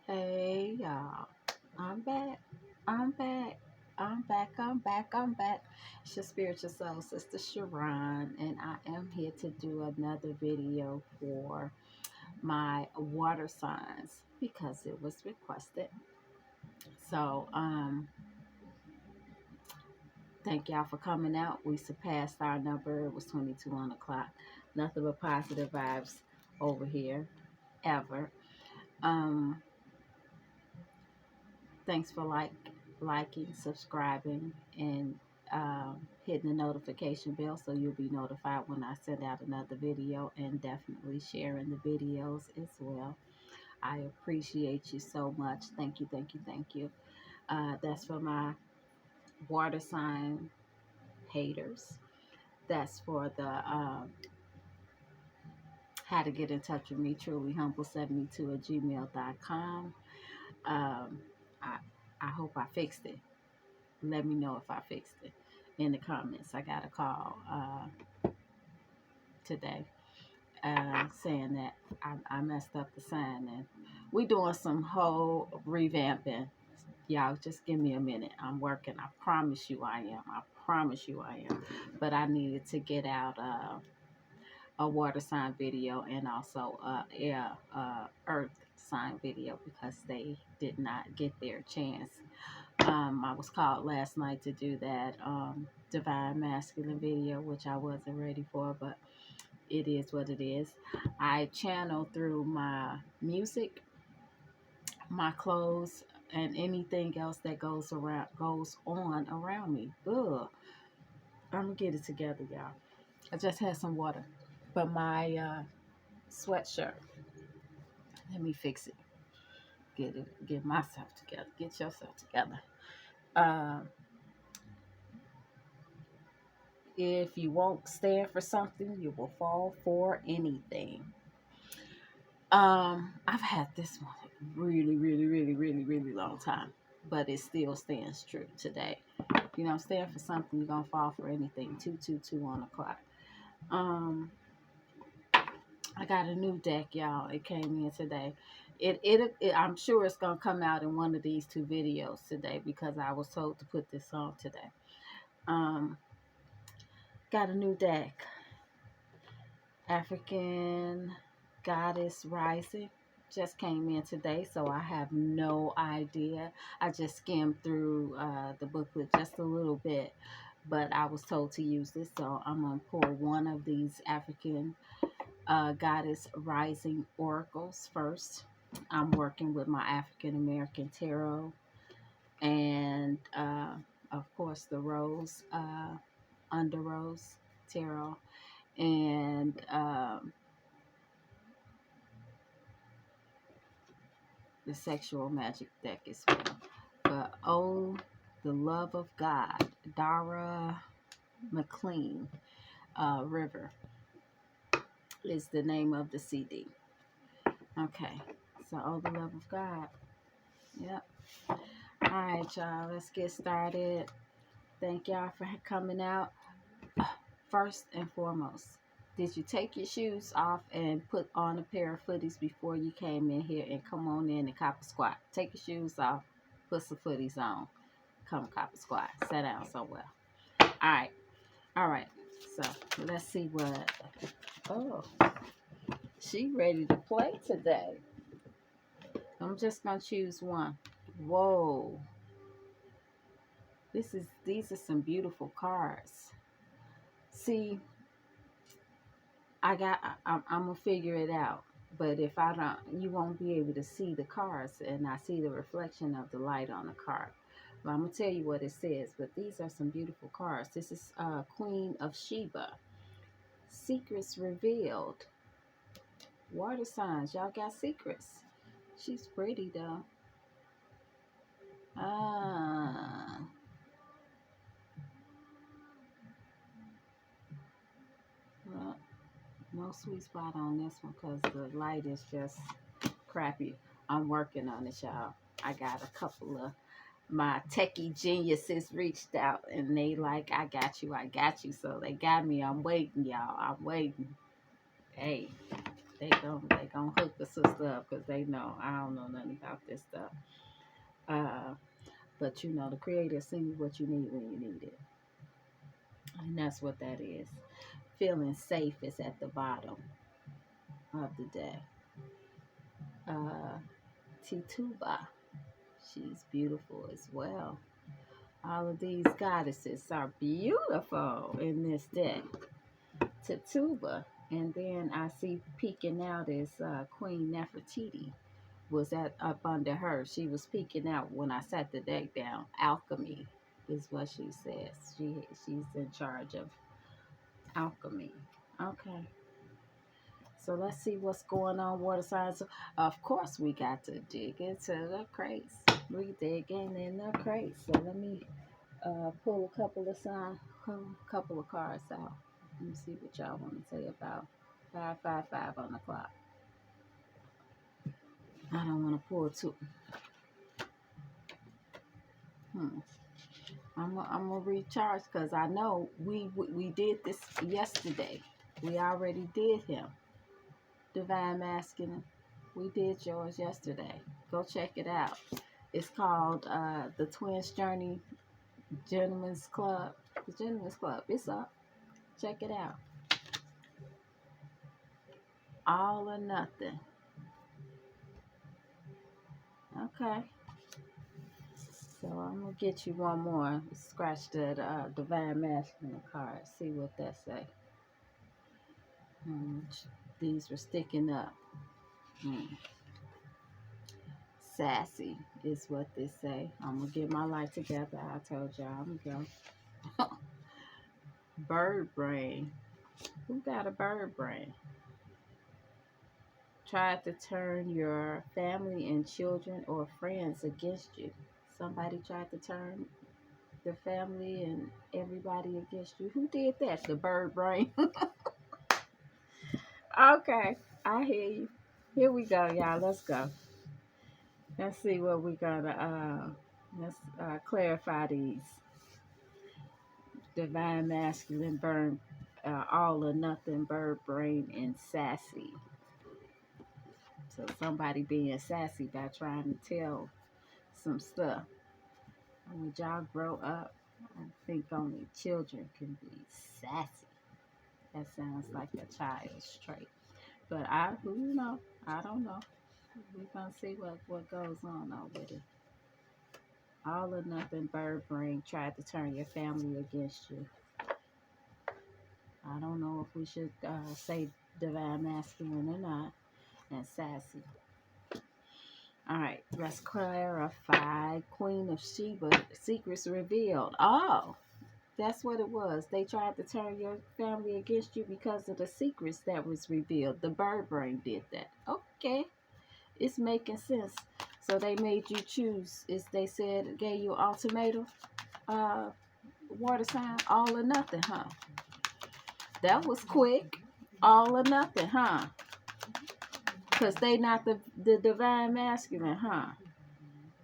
Hey y'all, I'm back. I'm back. I'm back. I'm back. I'm back. It's your spiritual soul, Sister Sha'Ron, and I am here to do another video for my water signs because it was requested. So, thank y'all for coming out. We surpassed our number. It was 22 on the clock. Nothing but positive vibes over here, ever. Um, Thanks for liking, subscribing, and hitting the notification bell so you'll be notified when I send out another video, and definitely sharing the videos as well. I appreciate you so much. Thank you, thank you, thank you. That's for my water sign haters. That's for the how to get in touch with me, trulyhumble72 at gmail.com. Um, I, I hope I fixed it. Let me know if I fixed it in the comments. I got a call today saying that I messed up the sign, and we doing some whole revamping. Y'all just give me a minute. I'm working. I promise you I am. I promise you I am. But I needed to get out a water sign video and also earth sign video because they did not get their chance. I was called last night to do that divine masculine video, which I wasn't ready for, but it is what it is. I channel through my music, my clothes, and anything else that goes on around me. Ugh. I'm gonna get it together, y'all. I just had some water, but my sweatshirt. Let me fix it. Get myself together. Get yourself together. Uh, If you won't stand for something, you will fall for anything. I've had this one really long time, but it still stands true today. You know, stand for something, you're gonna fall for anything. 222 on the clock. Um, I got a new deck, y'all. It came in today. I'm sure it's gonna come out in one of these two videos today because I was told to put this on today. Um, got a new deck. African Goddess Rising just came in today, so I have no idea. I just skimmed through the booklet just a little bit, but I was told to use this, so I'm going to pull one of these African Goddess Rising oracles first. I'm working with my African American Tarot and, of course, the Rose, Under Rose Tarot, and the sexual magic deck as well. But oh, the love of God, Dara McLean River is the name of the CD. Okay, so oh, the love of God. Yep. All right, y'all, let's get started. Thank y'all for coming out. First and foremost, did you take your shoes off and put on a pair of footies before you came in here and come on in and cop a squat? Take your shoes off, put some footies on, come cop a squat, sit down somewhere. All right, all right. So let's see what. Oh, she ready to play today. I'm just gonna choose one. Whoa, these are some beautiful cards. See, I'm gonna figure it out. But if I don't, you won't be able to see the cards, and I see the reflection of the light on the card. But I'm gonna tell you what it says. But these are some beautiful cards. This is Queen of Sheba. Secrets revealed. Water signs, y'all got secrets. She's pretty though. Ah, well, no sweet spot on this one because the light is just crappy. I'm working on it, y'all. I got a couple of my techie geniuses reached out and they like, I got you. So they got me. I'm waiting, y'all. I'm waiting. Hey, They gonna hook the sister up because they know I don't know nothing about this stuff. Uh, but you know, the Creator sees what you need when you need it, and that's what that is. Feeling safe is at the bottom of the day. Uh, Tituba, she's beautiful as well. All of these goddesses are beautiful in this deck. Tituba, and then I see peeking out is Queen Nefertiti. Was that up under her? She was peeking out when I sat the deck down. Alchemy is what she says. She's in charge of alchemy. Okay. So let's see what's going on, water signs. Of course, we got to dig into the crates. We digging in the crates. So let me pull a couple of cards out. Let me see what y'all want to say about 555 on the clock. I don't want to pull two. I'm gonna recharge because I know we did this yesterday. We already did him. Divine Masculine. We did yours yesterday. Go check it out. It's called the Twins Journey Gentlemen's Club. The Gentlemen's Club. It's up. Check it out. All or nothing. Okay. So I'm gonna get you one more. Scratch that Divine Masculine card. See what that say. These were sticking up. Sassy is what they say. I'm gonna get my life together. I told y'all I'm gonna go. Bird brain. Who got a bird brain? Tried to turn your family and children or friends against you. Somebody tried to turn the family and everybody against you. Who did that? The bird brain. Okay, I hear you. Here we go, y'all. Let's go. Let's see what we gotta. Let's clarify these. Divine Masculine, burn, all or nothing, bird brain, and sassy. So somebody being sassy by trying to tell some stuff. When y'all grow up, I think only children can be sassy. That sounds like a child's trait. But who know? I don't know. We're gonna see what goes on over there. All or nothing, bird brain, tried to turn your family against you. I don't know if we should say divine masculine or not. And sassy. All right, let's clarify. Queen of Sheba, secrets revealed. Oh, that's what it was. They tried to turn your family against you because of the secrets that was revealed. The bird brain did that. Okay, it's making sense. So they made you choose. They said, gave you ultimatum. Water sign, all or nothing, huh? That was quick. All or nothing, huh? Because they not the divine masculine, huh?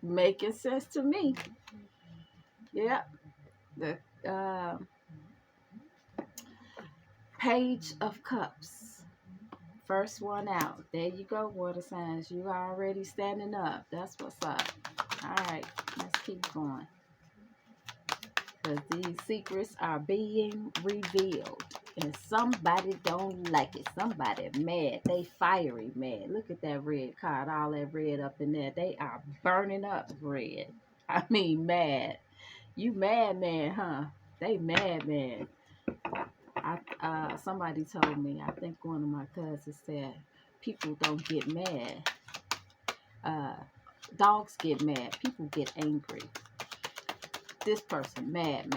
Making sense to me. Yep. The Page of Cups. First one out. There you go, water signs. You already standing up. That's what's up. All right. Let's keep going. Because these secrets are being revealed. And somebody don't like it. Somebody mad. They fiery mad. Look at that red card. All that red up in there. They are burning up red. I mean mad. You mad man, huh? They mad man. Somebody told me, I think one of my cousins said, people don't get mad. Dogs get mad. People get angry. This person mad.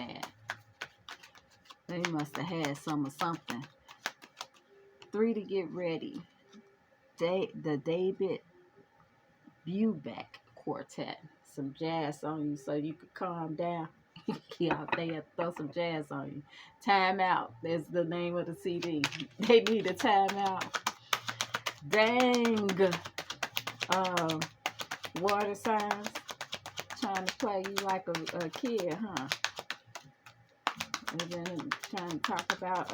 They must have had some of something. 3 to get ready. The David Brubeck Quartet. Some jazz on you so you could calm down. Yeah, they have to throw some jazz on you. Time Out is the name of the CD. They need a time out. Dang. Water signs. Trying to play you like a kid, huh? And then trying to talk about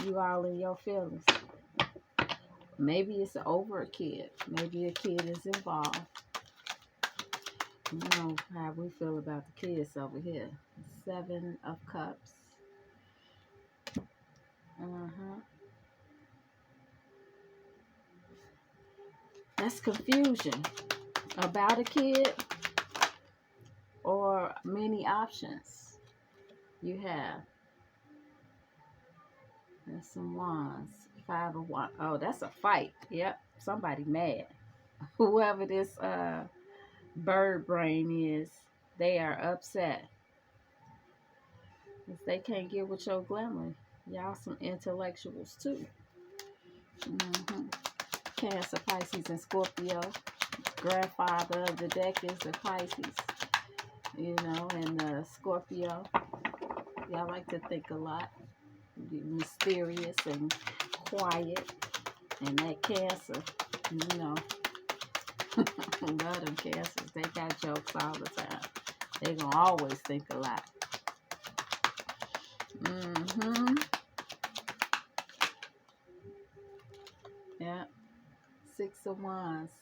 you all in your feelings. Maybe it's over a kid. Maybe a kid is involved. You know how we feel about the kids over here. Seven of Cups. Uh-huh. That's confusion about a kid or many options you have. There's some wands. Five of wands. Oh, that's a fight. Yep. Somebody mad. Whoever this bird brain is, they are upset. Because they can't get with your glamour. Y'all some intellectuals too. hmm Cancer, Pisces, and Scorpio. Grandfather of the deck is a Pisces. You know, and Scorpio. Y'all like to think a lot. Mysterious and quiet. And that Cancer, you know. Love them Cancers. They got jokes all the time. They gonna always think a lot. Yeah. Six of Wands.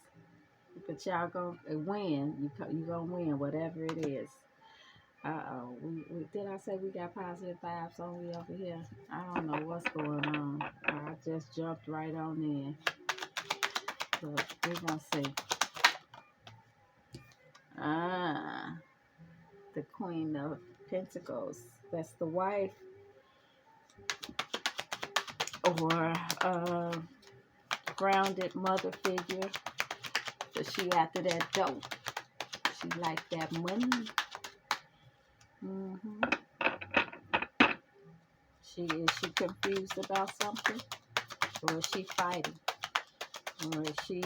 But y'all gonna win. You gonna win whatever it is. Uh-oh. Did I say we got positive vibes only over here? I don't know what's going on. I just jumped right on in. But we're gonna see. The Queen of Pentacles. That's the wife. Or grounded mother figure. But she after that dope. She like that money. Is she confused about something? Or is she fighting? Or is she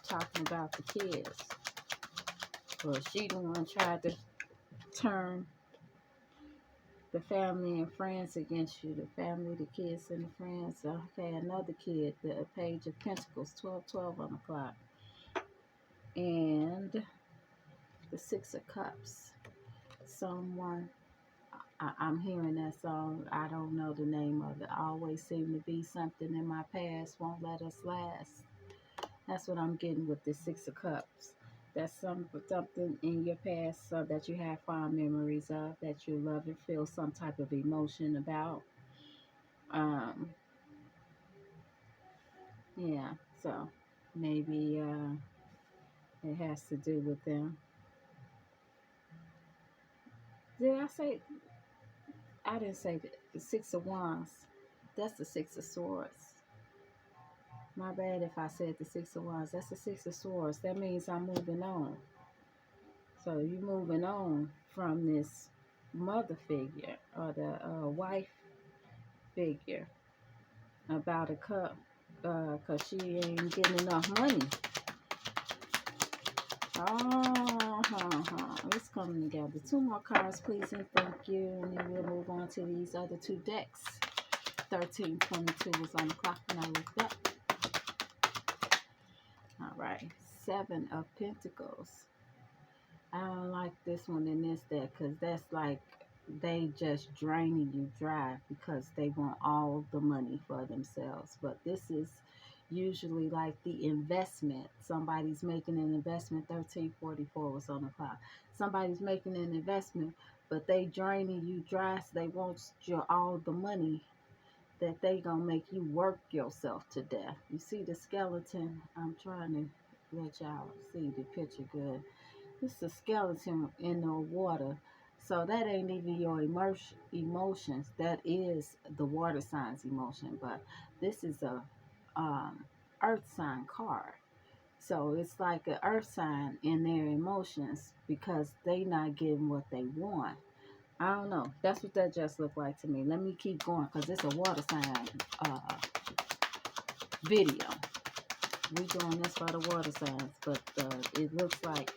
talking about the kids? Or is she the one trying to turn the family and friends against you? The family, the kids, and the friends. Okay, another kid. The Page of Pentacles. 12 on the clock. And the Six of Cups. Someone, I'm hearing that song. I don't know the name of it. Always seem to be something in my past won't let us last. That's what I'm getting with the Six of Cups. That's something in your past that you have fond memories of, that you love and feel some type of emotion about. Yeah, so maybe it has to do with them. Did I say? I didn't say that. The Six of Wands. That's the Six of Swords. My bad if I said the Six of Wands. That's the Six of Swords. That means I'm moving on. So you're moving on from this mother figure or the wife figure about a cup because she ain't getting enough money. It's coming together. Two more cards, please, and thank you. And then we'll move on to these other two decks. 13:22 was on the clock when I looked up. All right. Seven of Pentacles. I don't like this one in this deck because that's like they just draining you dry because they want all the money for themselves. But this is usually like the investment. Somebody's making an investment. 13:44 was on the clock. Somebody's making an investment, but they draining you dry. So they want all the money that they gonna make you work yourself to death. You see the skeleton? I'm trying to let y'all see the picture good. It's a skeleton in the water. So that ain't even your emotions. That is the water sign's emotion. But this is a earth sign card. So it's like an earth sign in their emotions because they not getting what they want. I don't know. That's what that just looked like to me. Let me keep going because it's a water sign video. We doing this for the water signs, but it looks like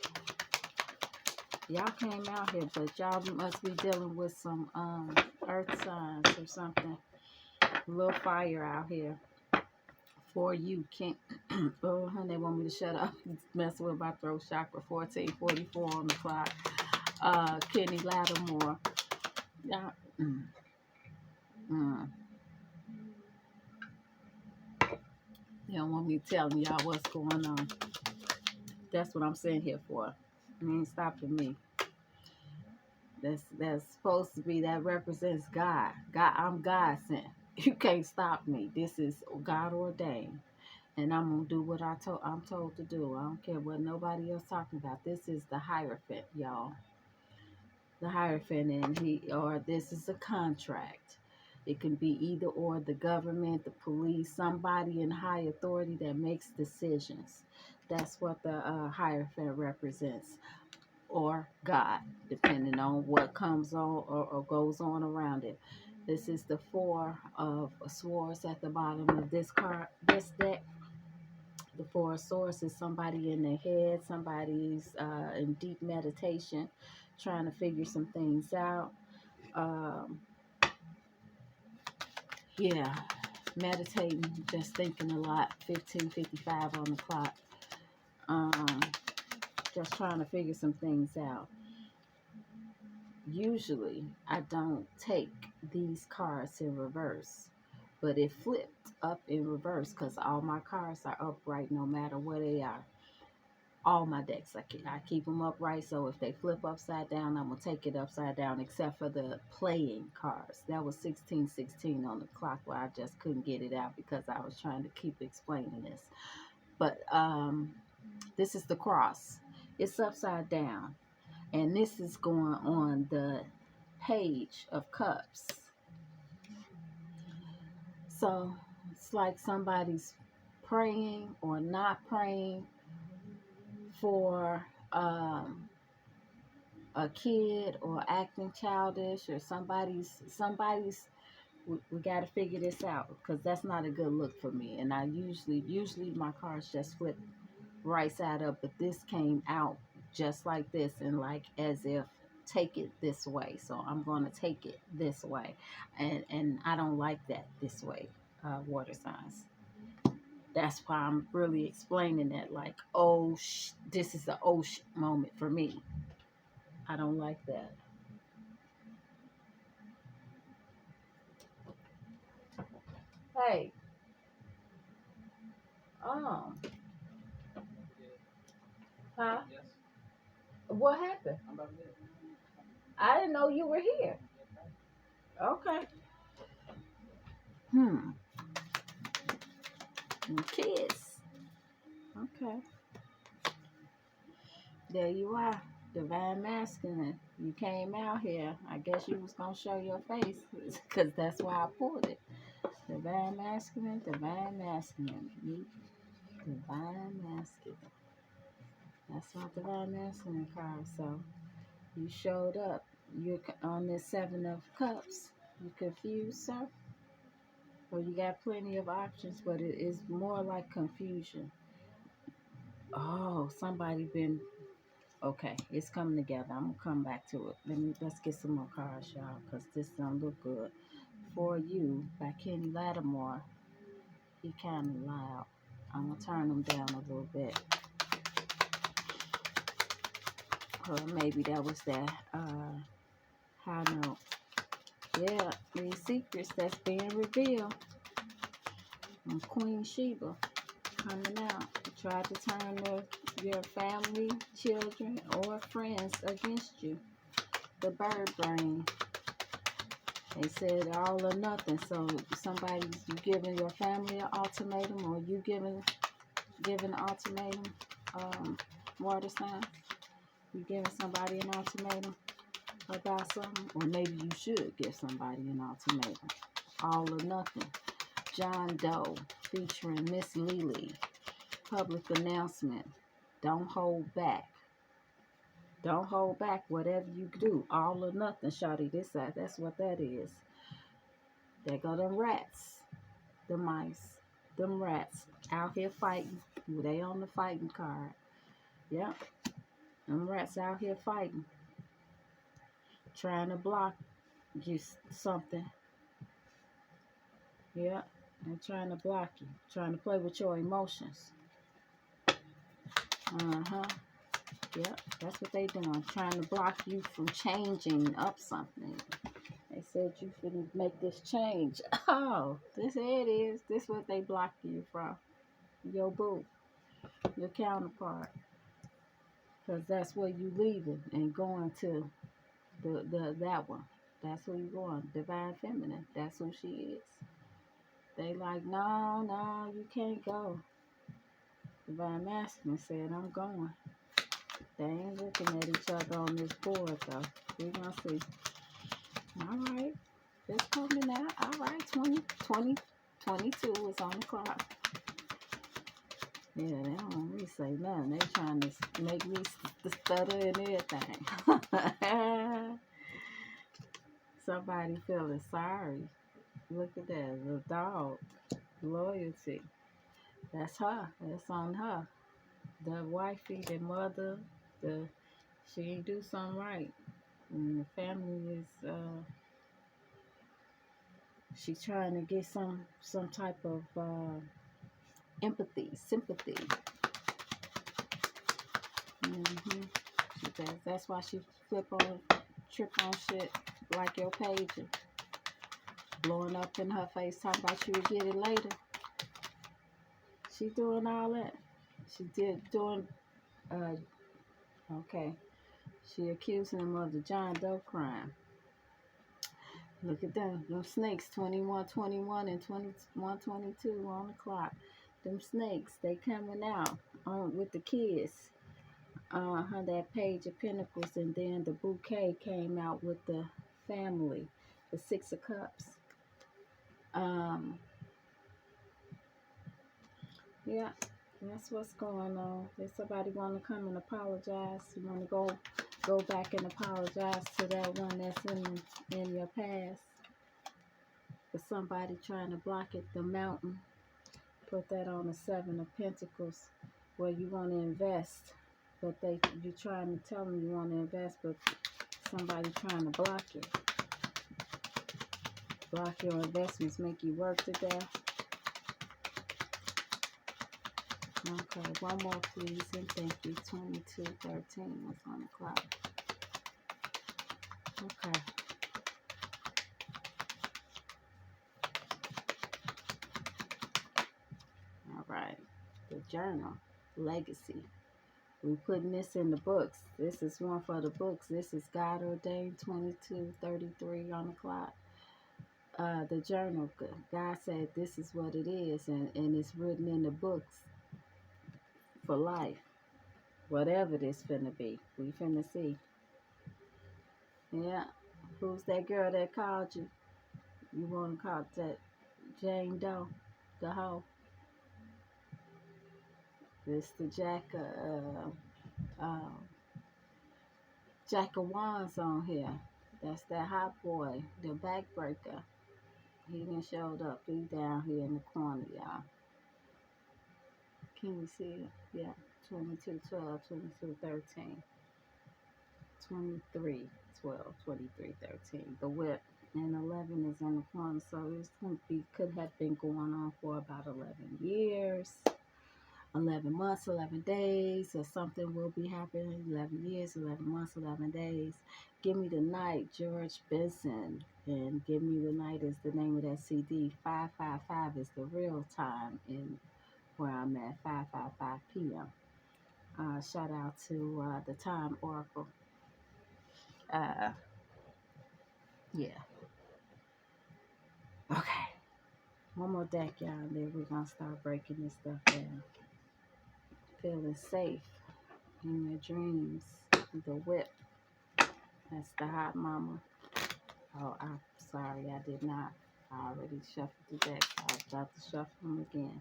y'all came out here, but y'all must be dealing with some earth signs or something. A little fire out here for you. Can't. Oh, honey, they want me to shut up. Messing with my throat chakra. 14:44 on the clock. Kenny Lattimore. Yeah. They don't want me telling y'all what's going on. That's what I'm sitting here for. It ain't stopping me. That's supposed to be, that represents God. God, I'm God sent. You can't stop me. This is God ordained. And I'm gonna do what I'm told to do. I don't care what nobody else talking about. This is the Hierophant, y'all. The Hierophant, and this is a contract. It can be either or, the government, the police, somebody in high authority that makes decisions. That's what the Hierophant represents, or God, depending on what comes on or goes on around it. This is the Four of Swords at the bottom of this deck. The Four of Swords is somebody in their head, somebody's in deep meditation, trying to figure some things out. Um, yeah, meditating, just thinking a lot. 15:55 on the clock. Um, just trying to figure some things out. Usually, I don't take these cards in reverse, but it flipped up in reverse because all my cards are upright no matter where they are. All my decks, I keep them upright, so if they flip upside down, I'm going to take it upside down, except for the playing cards. That was 16:16 on the clock where I just couldn't get it out because I was trying to keep explaining this. But this is the cross. It's upside down. And this is going on the Page of Cups. So it's like somebody's praying or not praying for a kid, or acting childish, or somebody's we got to figure this out, because that's not a good look for me. And I usually my cards just flip right side up, but this came out just like this, and like as if take it this way. So I'm going to take it this way, and I don't like that this way, water signs. That's why I'm really explaining that, like, this is a moment for me. I don't like that. Hey, um, huh? What happened? I didn't know you were here. Okay. Kids. Okay. There you are. Divine masculine. You came out here. I guess you was gonna show your face, because that's why I pulled it. Divine masculine, divine masculine. Divine masculine. That's my divine masculine card. So you showed up. You're on this Seven of Cups. You confused, sir? Well, you got plenty of options, but it is more like confusion. Oh, somebody been okay. It's coming together. I'm gonna come back to it. Let's get some more cards, y'all, because this don't look good. For You by Kenny Lattimore. He kind of loud. I'm gonna turn him down a little bit. Or maybe that was that high note. Yeah, these secrets that's being revealed. And Queen Sheba coming out. You tried to turn your family, children, or friends against you. The bird brain. They said all or nothing. So you giving your family an ultimatum, or you giving an ultimatum, water sign. You giving somebody an ultimatum about something, or maybe you should give somebody an ultimatum. All or nothing. John Doe featuring Miss Lily. Public announcement. Don't hold back. Don't hold back. Whatever you do, all or nothing, shawty. That's what that is. There go them rats, the mice, them rats out here fighting. They on the fighting card. Yep, them rats out here fighting, trying to block you something. Yep, they're trying to block you, trying to play with your emotions. Yep, that's what they doing, trying to block you from changing up something. They said you shouldn't make this change. Oh, here it is. This is what they blocked you from. your boo, your counterpart, because that's where you leaving and going to that one. That's who you going. Divine feminine. That's who she is. They like, no, no, you can't go. Divine masculine said, I'm going. They ain't looking at each other on this board though. We gonna see. All right, it's coming out. All right, 22 is on the clock. Yeah, they don't want me to say nothing. They trying to make me stutter and everything. Somebody feeling sorry. Look at that, the dog. Loyalty. That's her. That's on her. The wifey, the mother, she ain't do something right. And the family is she's trying to get some type of empathy, sympathy. Mm-hmm. That's why she trip on shit like your pager, blowing up in her face, talking about you would get it later. She doing all that. She doing. Okay. She accusing him of the John Doe crime. Look at them snakes, 21, and 21, 22 on the clock. Them snakes, they coming out with the kids. That page of pentacles, and then the bouquet came out with the family, the 6 of cups. Yeah, that's what's going on. If somebody want to come and apologize, you want to go back and apologize to that one that's in your past. For somebody trying to block it, the mountain. Put that on the 7 of Pentacles, where you want to invest, but you trying to tell them you want to invest, but somebody trying to block it. Block your investments, make you work to death. Okay, one more please, and thank you. 2213 was on the clock. Okay. All right. The journal, legacy. We're putting this in the books. This is one for the books. This is God ordained, 2233 on the clock. The journal, God said this is what it is, and it's written in the books for life. Whatever this finna be, we finna see. Yeah. Who's that girl that called you? You want to call that Jane Doe, the hoe? This the Jack of Wands on here. That's that hot boy, the backbreaker. He done showed up. He down here in the corner, y'all. Can you see it? Yeah. 2212, 2213, 2312, 2313. The whip. And 11 is in the corner. So it could have been going on for about 11 years. 11 months, 11 days, or something will be happening. 11 years, 11 months, 11 days. Give Me the Night, George Benson. And Give Me the Night is the name of that CD. 555 is the real time in where I'm at, 5:55 p.m. Shout out to the Time Oracle. Yeah. Okay. One more deck, y'all, and then we're going to start breaking this stuff down. Feeling safe in your dreams. The whip. That's the hot mama. Oh, I'm sorry, I did not. I already shuffled the deck. I was about to shuffle them again.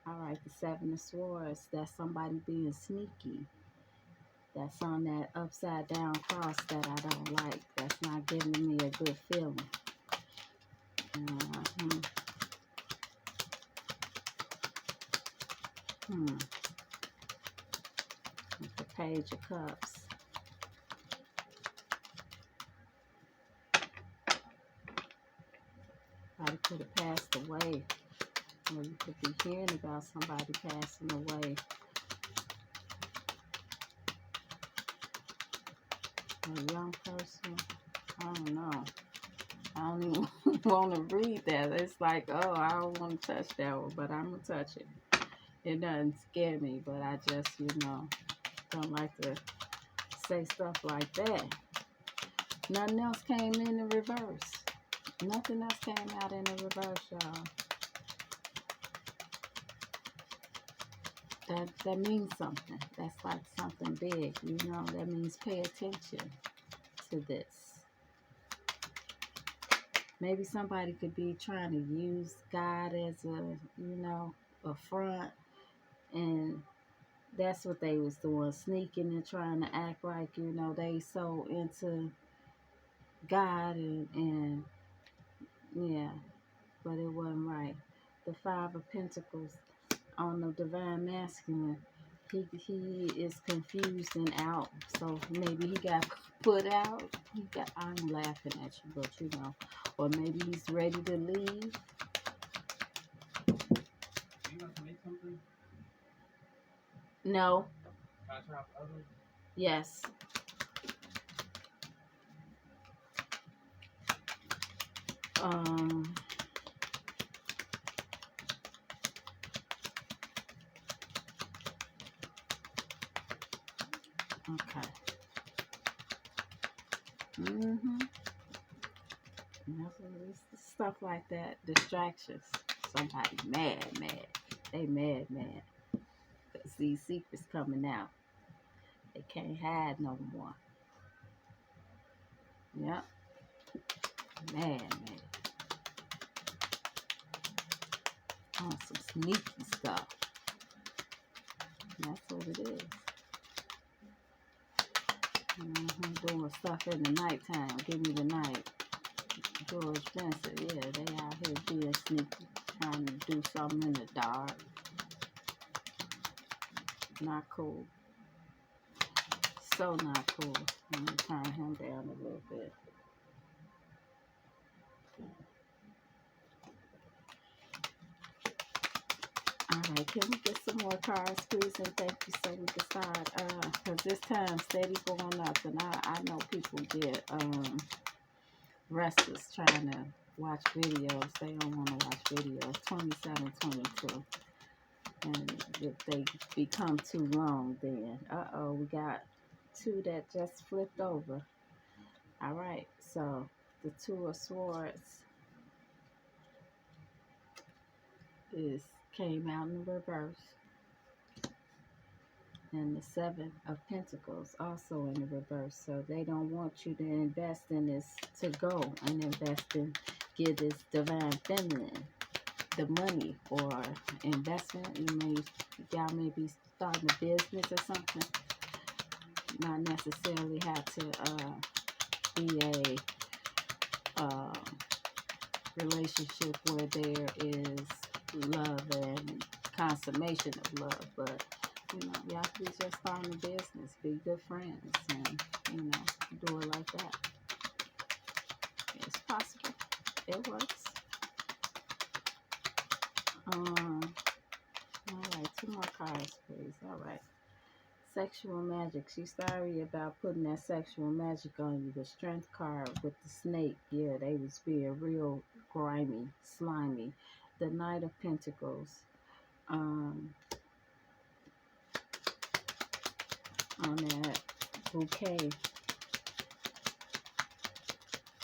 All right, the 7 of Swords. That's somebody being sneaky. That's on that upside down cross that I don't like. That's not giving me a good feeling. The Page of Cups. Somebody could have passed away. Or you could be hearing about somebody passing away. A young person. I don't know. I don't even want to read that. It's like, oh, I don't want to touch that one, but I'm going to touch it. It doesn't scare me, but I just, don't like to say stuff like that. Nothing else came in the reverse. Nothing else came out in the reverse, y'all. That means something. That's like something big, That means pay attention to this. Maybe somebody could be trying to use God as a front, and that's what they was doing, sneaking and trying to act like, they so into God and yeah, but it wasn't right. The Five of Pentacles on the Divine Masculine, he is confused and out. So maybe he got put out. I'm laughing at you, but or maybe he's ready to leave. You want to make something? No. Can I try others? Yes. Okay. Stuff like that. Distractions. Somebody mad. They mad. Because these secrets coming out. They can't hide no more. Yep. Mad. On some sneaky stuff. That's what it is. Doing stuff in the nighttime. Give me the night. George Spencer, yeah, they out here being sneaky, trying to do something in the dark. Not cool. So not cool. I'm going to turn him down a little bit. Alright, can we get some more cards, please? And thank you, so we can start. Because this time steady going up, and I know people get restless trying to watch videos. They don't want to watch videos. 27, 22. And if they become too long, then we got two that just flipped over. All right, so the Two of Swords came out in reverse, and the Seven of Pentacles also in the reverse. So they don't want you to invest in this, to go and invest in, give this divine feminine the money or investment. Y'all may be starting a business or something. Not necessarily have to be a relationship where there is love and consummation of love, but y'all could be just starting a business, be good friends, and do it like that. It's possible. It works. Alright, two more cards, please. Alright. Sexual magic. She's sorry about putting that sexual magic on you. The Strength card with the snake. Yeah, they was being real grimy, slimy. The Knight of Pentacles. On that bouquet.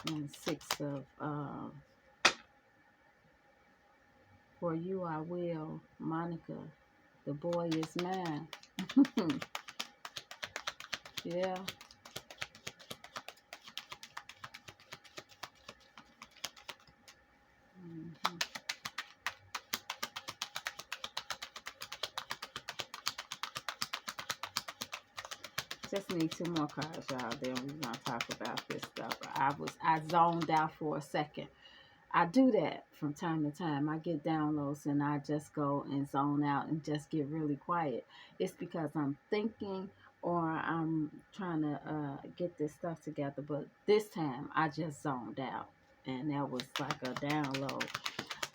And Six of For you I will, Monica. The boy is mine. Yeah. Just need two more cards, y'all. Then we're gonna talk about this stuff. I zoned out for a second. I do that from time to time. I get downloads and I just go and zone out and just get really quiet. It's because I'm thinking or I'm trying to get this stuff together. But this time I just zoned out, and that was like a download.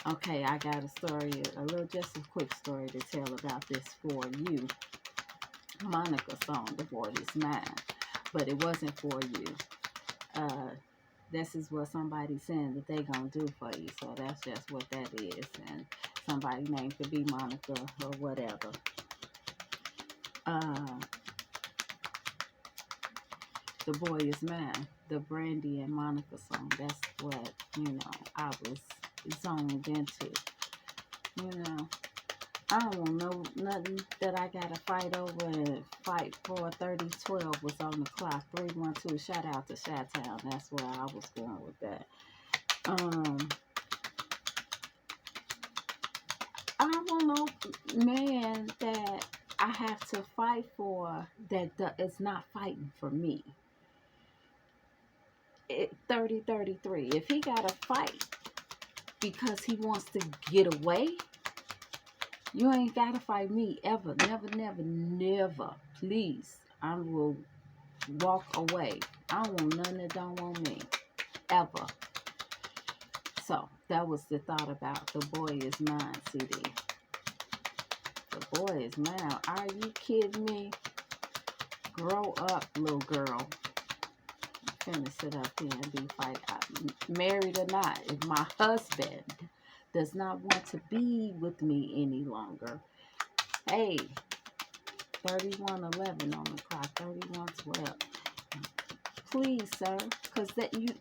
Okay, I got a story, just a quick story to tell about this for you. Monica song, The Boy Is Mine, but it wasn't for you. This is what somebody's saying that they gonna do for you, so that's just what that is. And somebody name could be Monica or whatever. Uh, the Boy Is Mine, the Brandy and Monica song. That's what, I was zoned into. You know, I don't want nothing that I gotta fight over and fight for. 3012 was on the clock. 312. Shout out to Chi-Town. That's where I was going with that. I don't want no man that I have to fight for that is not fighting for me. 3033. If he gotta fight because he wants to get away, you ain't gotta fight me ever. Never, never, never. Please. I will walk away. I don't want none that don't want me. Ever. So that was the thought about The Boy Is Mine CD. The Boy Is Mine. Are you kidding me? Grow up, little girl. I'm finna sit up here and be married or not. If my husband does not want to be with me any longer, hey, 3111 on the clock, 3112. Please, sir, because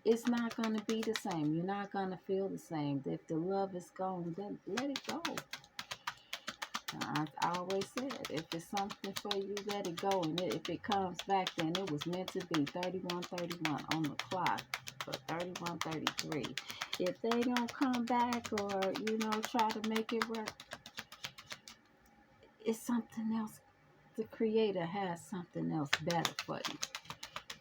it's not gonna be the same. You're not gonna feel the same. If the love is gone, then let it go. I always said, if it's something for you, let it go. And if it comes back, then it was meant to be. 3131 on the clock for 3133. If they don't come back or, try to make it work, it's something else. The Creator has something else better for you.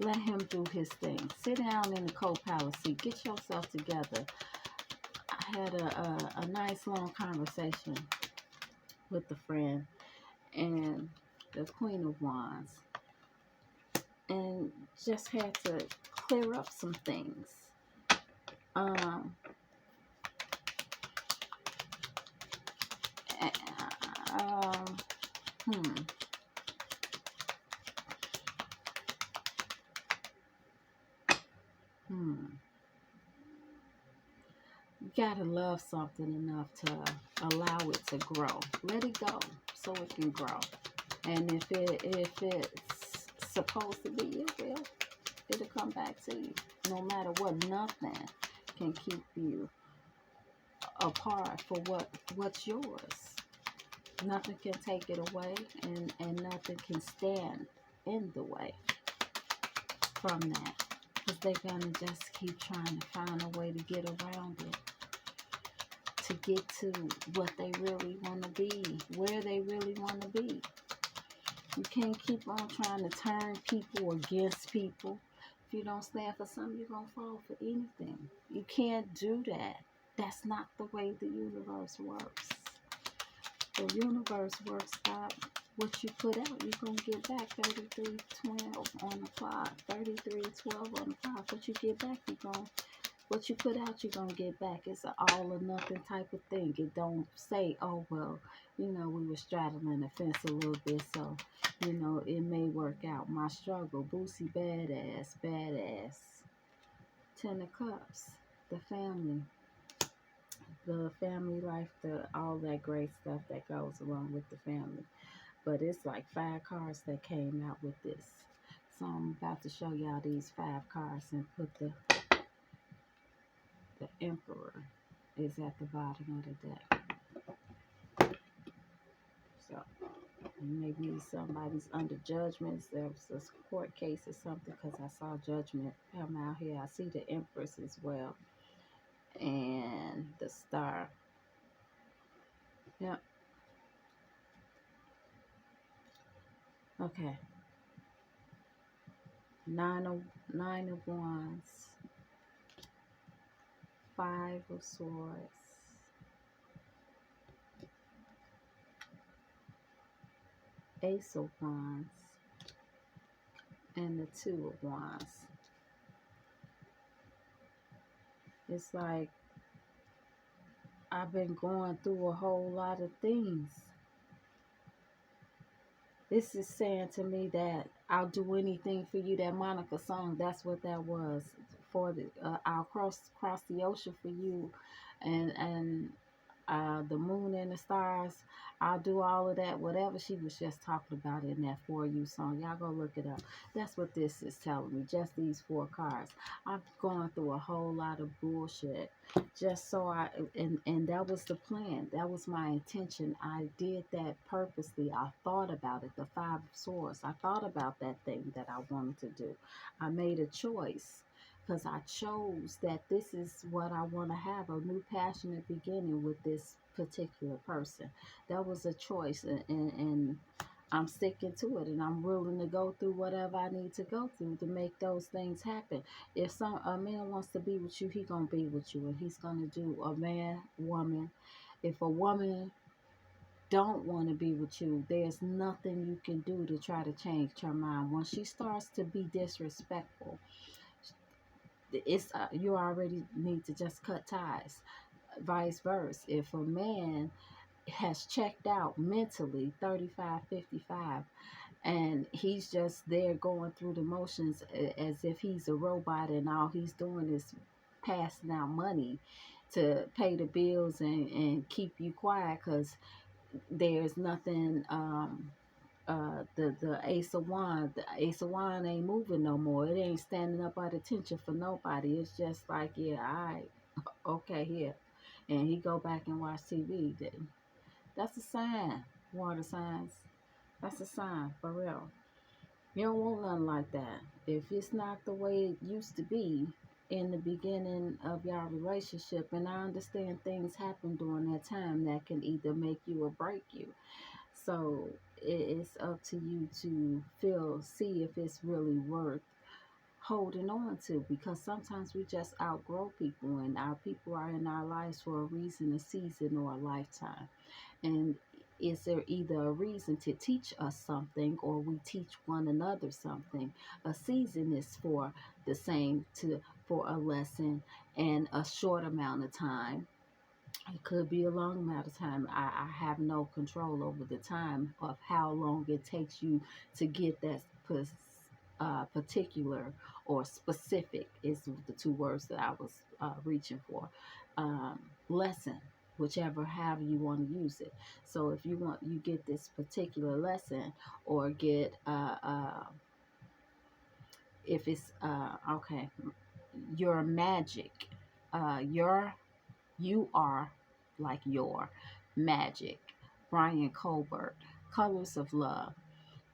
Let him do his thing. Sit down in the co-pilot seat. Get yourself together. I had a nice long conversation with a friend and the Queen of Wands, and just had to clear up some things. You gotta love something enough to allow it to grow. Let it go so it can grow. And if it's supposed to be, it'll come back to you. No matter what, nothing can keep you apart for what's yours. Nothing can take it away, and nothing can stand in the way from that. Because they're gonna just keep trying to find a way to get around it, to get to what they really want to be, where they really want to be. You can't keep on trying to turn people against people. If you don't stand for something, you're going to fall for anything. You can't do that. That's not the way the universe works. The universe works by what you put out. You're going to get back. 3312 on the clock. 3312 on the clock. What you get back, what you put out, you're going to get back. It's an all or nothing type of thing. It don't say, oh, well, we were straddling the fence a little bit, so, it may work out. My struggle, Boosie, badass. 10 of Cups, the family life, all that great stuff that goes along with the family. But it's like 5 cards that came out with this. So I'm about to show y'all these 5 cards and put the Emperor is at the bottom of the deck. So maybe somebody's under judgments. There was a court case or something, because I saw judgment come out here. I see the Empress as well. And the Star. Yep. Okay. 9 of Wands. 5 of Swords. Ace of Wands. And the 2 of Wands. It's like I've been going through a whole lot of things. This is saying to me that I'll do anything for you. That Monica song, that's what that was. For the I'll cross the ocean for you, and the moon and the stars. I'll do all of that. Whatever she was just talking about in that For You song. Y'all go look it up. That's what this is telling me. Just these four cards. I've gone through a whole lot of bullshit. Just so and that was the plan. That was my intention. I did that purposely. I thought about it. The Five of Swords. I thought about that thing that I wanted to do. I made a choice because I chose that this is what I want to have, a new passionate beginning with this particular person. That was a choice, and I'm sticking to it, and I'm willing to go through whatever I need to go through to make those things happen. If a man wants to be with you, he gonna be with you, and he's gonna do a man, woman. If a woman don't want to be with you, there's nothing you can do to try to change her mind. When she starts to be disrespectful, it's you already need to just cut ties. Vice versa, if a man has checked out mentally 35, 55, and he's just there going through the motions as if he's a robot, and all he's doing is passing out money to pay the bills and keep you quiet because there's nothing, the Ace of Wand ain't moving no more. It ain't standing up at attention for nobody. It's just like, yeah, all right, okay, here, and he go back and watch TV. Then that's a sign. Water signs. That's a sign for real. You don't want nothing like that. If it's not the way it used to be in the beginning of your relationship, and I understand things happen during that time that can either make you or break you. So it's up to you to see if it's really worth holding on to, because sometimes we just outgrow people, and our people are in our lives for a reason, a season, or a lifetime. And is there either a reason to teach us something, or we teach one another something? A season is for the same to for a lesson and a short amount of time. It could be a long amount of time. I have no control over the time of how long it takes you to get that particular or specific is the two words that I was reaching for. Um, Lesson, whichever, however you want to use it. So if you get this particular lesson, or get if it's okay, your magic, your you are like your magic. Brian Colbert, Colors of Love.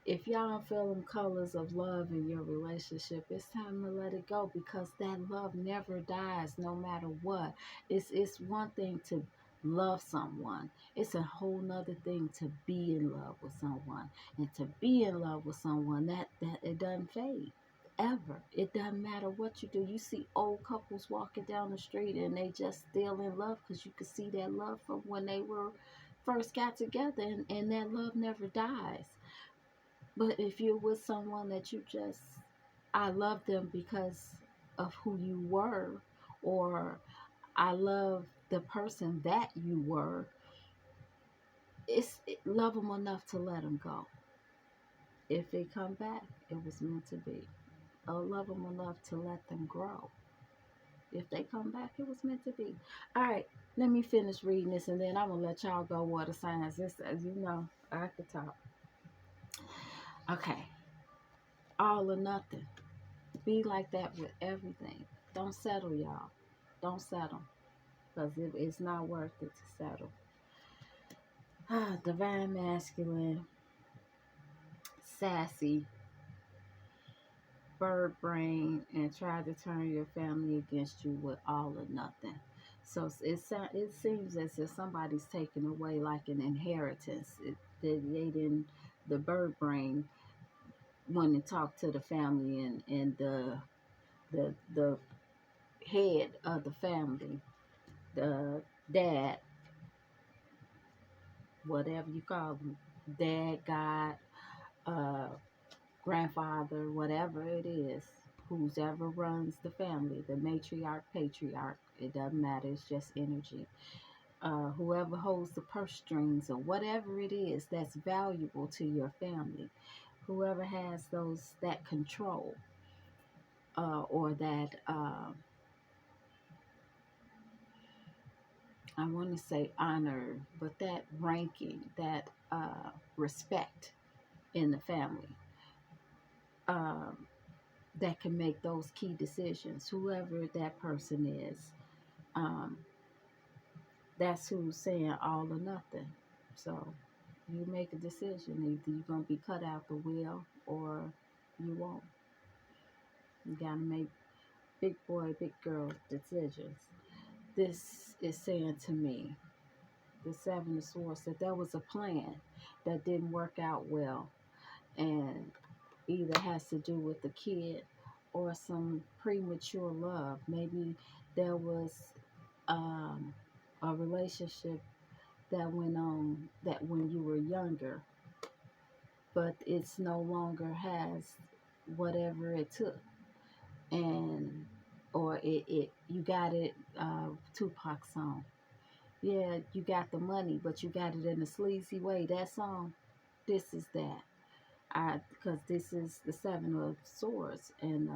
If y'all don't feel them colors of love in your relationship, it's time to let it go, because that love never dies no matter what. It's one thing to love someone. It's a whole nother thing to be in love with someone. And to be in love with someone, that it doesn't fade. Ever. It doesn't matter what you do. You see old couples walking down the street and they just still in love because you can see that love from when they were first got together, and that love never dies. But if you're with someone that you just, I love them because of who you were, or I love the person that you were, love them enough to let them go. If they come back, it was meant to be. Or love them enough to let them grow. If they come back, it was meant to be. All right, let me finish reading this, and then I'm going to let y'all go water signs. This, as you know, I could talk. Okay. All or nothing. Be like that with everything. Don't settle, y'all. Don't settle. Because it's not worth it to settle. Divine masculine, sassy, bird brain, and try to turn your family against you with all or nothing. So it seems as if somebody's taking away like an inheritance. They didn't, the bird brain went and talked to the family, and the head of the family, the dad, whatever you call them, dad, God, uh, grandfather, whatever it is, who's ever runs the family, the matriarch, patriarch, it doesn't matter, it's just energy. Whoever holds the purse strings, or whatever it is that's valuable to your family, whoever has that control, or that I want to say honor, but that ranking, that respect in the family, um, that can make those key decisions. Whoever that person is, um, that's who's saying all or nothing. So you make a decision. Either you're gonna be cut out the wheel or you won't. You gotta make big boy, big girl decisions. This is saying to me, the Seven of Swords, that there was a plan that didn't work out well, and either has to do with the kid or some premature love. Maybe there was um, a relationship that went on that when you were younger, but it's no longer has whatever it took, and or it you got it. Tupac song. Yeah, you got the money, but you got it in a sleazy way. That song, this is that. Because this is the Seven of Swords and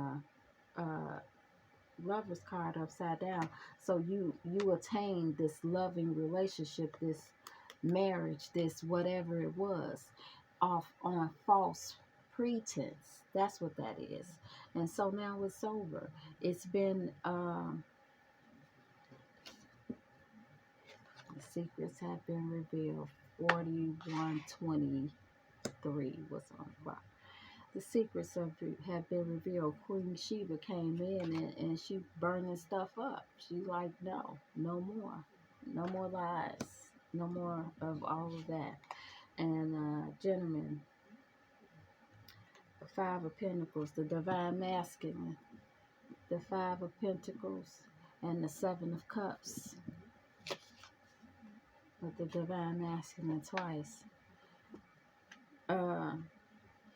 Lover's card upside down. So you attain this loving relationship, this marriage, this whatever it was, off on false pretense. That's what that is. And so now it's over. It's been the secrets have been revealed. 4123 was on the clock. The secrets have been revealed. Queen Sheba came in and she burning stuff up. She's like, no, no more. No more lies. No more of all of that. And gentlemen, the Five of Pentacles, the Divine Masculine, the Five of Pentacles, and the Seven of Cups, with the Divine Masculine twice. Uh,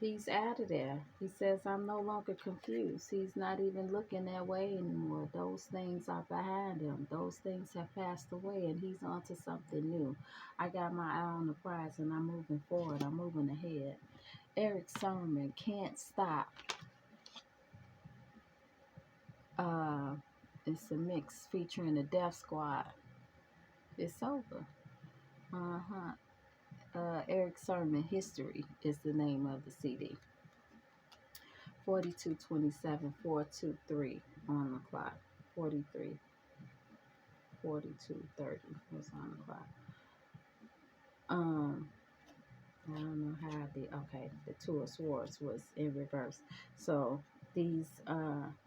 He's out of there. He says, I'm no longer confused. He's not even looking that way anymore. Those things are behind him. Those things have passed away, and he's on to something new. I got my eye on the prize, and I'm moving forward. I'm moving ahead. Eric Sermon, Can't Stop. It's a mix featuring the Death Squad. It's over. Eric Sermon, History is the name of the CD. 4227, 423 on the clock. 43, 4230 was on the clock. I don't know how the Two of Swords was in reverse. So these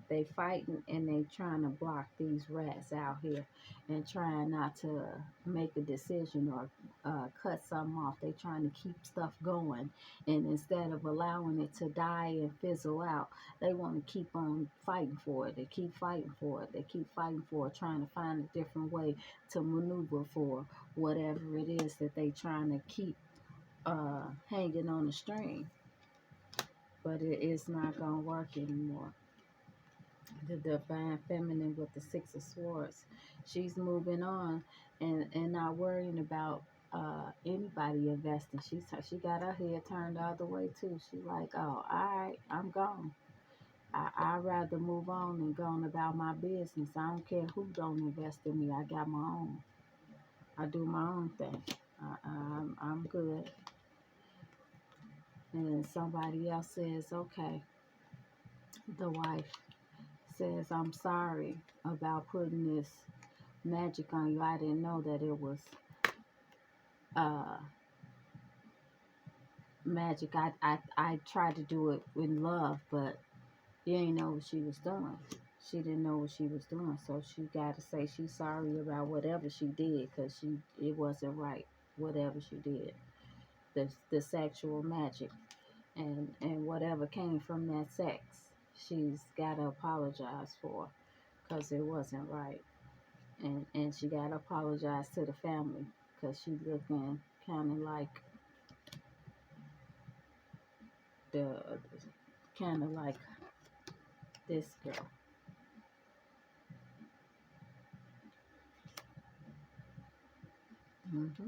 they fighting and they trying to block these rats out here and trying not to make a decision or cut something off. They trying to keep stuff going, and instead of allowing it to die and fizzle out, they want to keep on fighting for it. They keep fighting for it. They keep fighting for it, trying to find a different way to maneuver for whatever it is that they trying to keep hanging on the string, but it is not gonna work anymore. The Divine Feminine with the Six of Swords, she's moving on and not worrying about anybody investing. She got her head turned the other way too. She's like, oh, all right, I'm gone. I'd rather move on and go on about my business. I don't care who don't invest in me. I got my own. I do my own thing. I'm good. And somebody else says, okay, the wife says, I'm sorry about putting this magic on you. I didn't know that it was uh, magic. I tried to do it in love, but you ain't know what she was doing. She didn't know what she was doing, so she got to say she's sorry about whatever she did, because it wasn't right, whatever she did. The sexual magic and whatever came from that sex, she's got to apologize for, because it wasn't right. And she got to apologize to the family, because she looking kind of like the kind of like this girl. hmm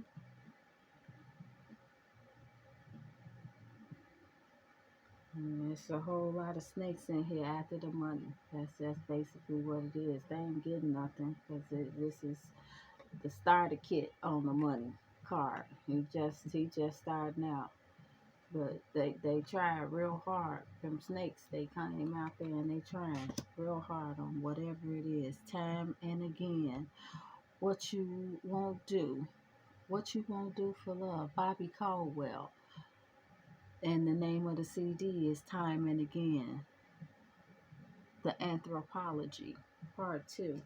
It's a whole lot of snakes in here after the money. That's basically what it is. They ain't getting nothing, because this is the starter kit on the money card. He just starting out. But they tried real hard. Them snakes, they came out there and they trying real hard on whatever it is, time and again. What you won't do, what you won't do for love. Bobby Caldwell. And the name of the CD is Time and Again. The Anthropology, Part 2.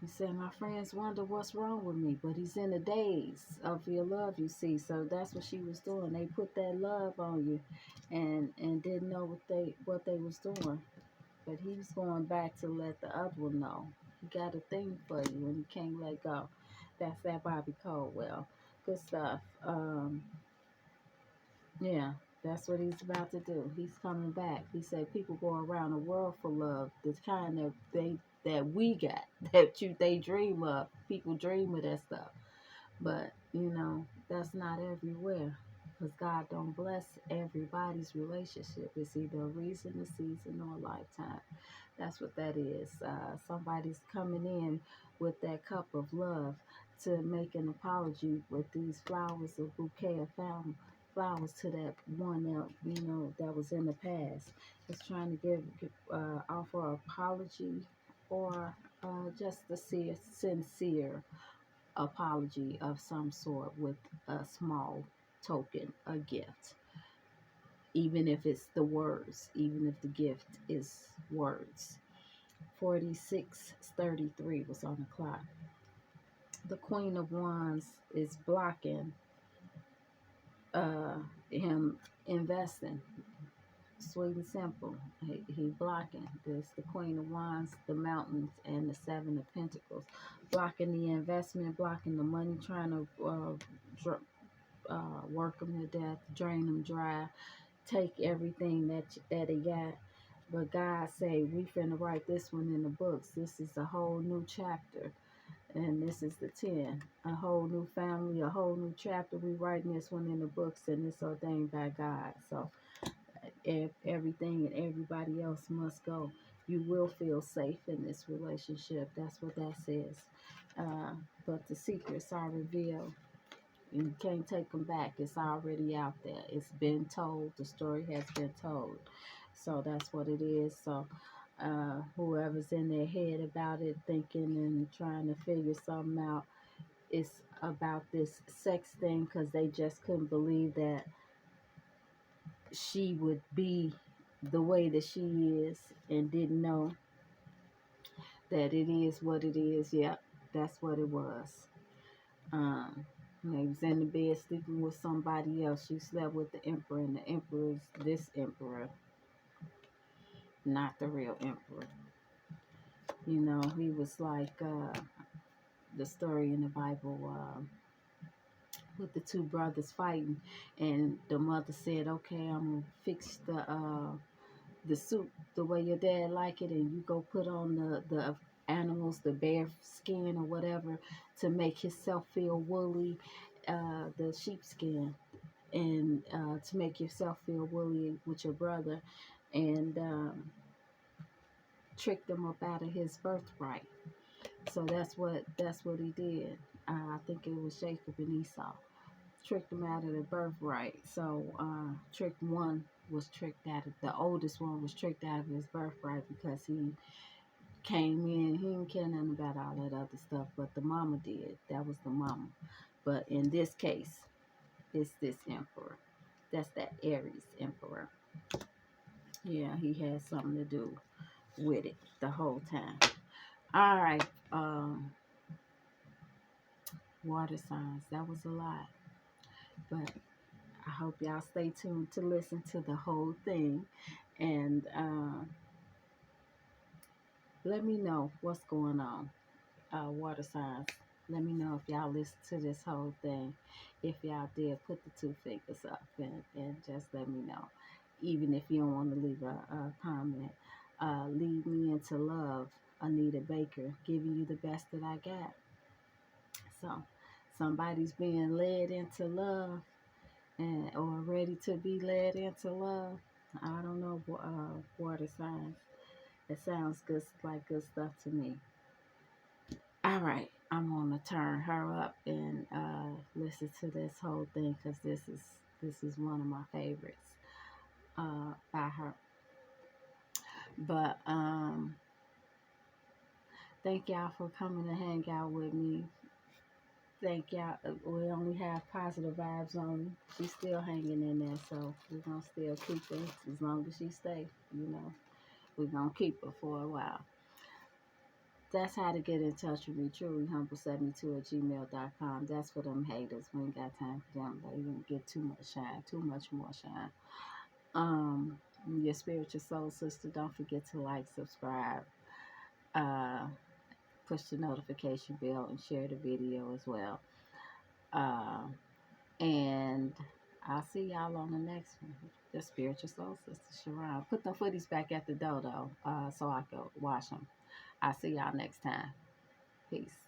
He said, my friends wonder what's wrong with me, but he's in the days of your love, you see. So that's what she was doing. They put that love on you and didn't know what they was doing. But he was going back to let the other one know. He got a thing for you and you can't let go. That's that Bobby Caldwell. Good stuff. Yeah, that's what he's about to do. He's coming back. He said people go around the world for love, the kind that we got, they dream of. People dream of that stuff. But, that's not everywhere. Because God don't bless everybody's relationship. It's either a reason, a season, or a lifetime. That's what that is. Somebody's coming in with that cup of love to make an apology with these flowers, a bouquet of flowers to that one that was in the past. It's trying to offer an apology or just a sincere apology of some sort with a small token, a gift. Even if it's the words, even if the gift is words. 46:33 was on the clock. The Queen of Wands is blocking him investing. Sweet and simple. He blocking. There's the Queen of Wands, the Mountains, and the Seven of Pentacles. Blocking the investment, blocking the money, trying to work him to death, drain him dry, take everything that he got. But God say, we finna write this one in the books. This is a whole new chapter. And this is the 10. A whole new family, a whole new chapter. We writing this one in the books and it's ordained by God. So if everything and everybody else must go. You will feel safe in this relationship. That's what that says. But the secrets are revealed. You can't take them back. It's already out there. It's been told. The story has been told. So that's what it is. So whoever's in their head about it, thinking and trying to figure something out, it's about this sex thing because they just couldn't believe that she would be the way that she is and didn't know that it is what it is. Yep, that's what it was. They was in the bed sleeping with somebody else. She slept with the emperor, and the emperor's this emperor, not the real emperor. He was like the story in the Bible with the two brothers fighting, and the mother said, "Okay, I'm gonna fix the suit the way your dad like it, and you go put on the animals, the bear skin or whatever, to make himself feel woolly, the sheepskin, and to make yourself feel woolly with your brother, and tricked him up out of his birthright." So that's what he did. I think it was Jacob and Esau. Tricked him out of the birthright. So tricked one was tricked out of the oldest one was tricked out of his birthright because he came in. He didn't care nothing about all that other stuff, but the mama did. That was the mama. But in this case, it's this emperor. That's that Aries emperor. Yeah, he had something to do with it the whole time. All right. Water signs. That was a lot. But I hope y'all stay tuned to listen to the whole thing. And let me know what's going on. Water signs. Let me know if y'all listen to this whole thing. If y'all did, put the 2 fingers up and just let me know. Even if you don't want to leave a comment. Lead me into love. Anita Baker, giving you the best that I got. So somebody's being led into love or ready to be led into love. I don't know, water signs. It sounds good, like good stuff to me. All right, I'm gonna turn her up and listen to this whole thing because this is one of my favorites by her. But thank y'all for coming to hang out with me. Thank y'all. We only have positive vibes on. She's still hanging in there, so we're gonna still keep her as long as she stay. You know, we're gonna keep her for a while. That's how to get in touch with me. TrulyHumble72 at gmail.com. That's for them haters. We ain't got time for them. They didn't get too much shine, too much more shine. Um, your spiritual soul sister. Don't forget to like, subscribe, uh, push the notification bell, and share the video as well. Uh, and I'll see y'all on the next one. The spiritual soul sister, Sha'Ron. Put the footies back at the door though, so I can wash them. I'll see y'all next time. Peace.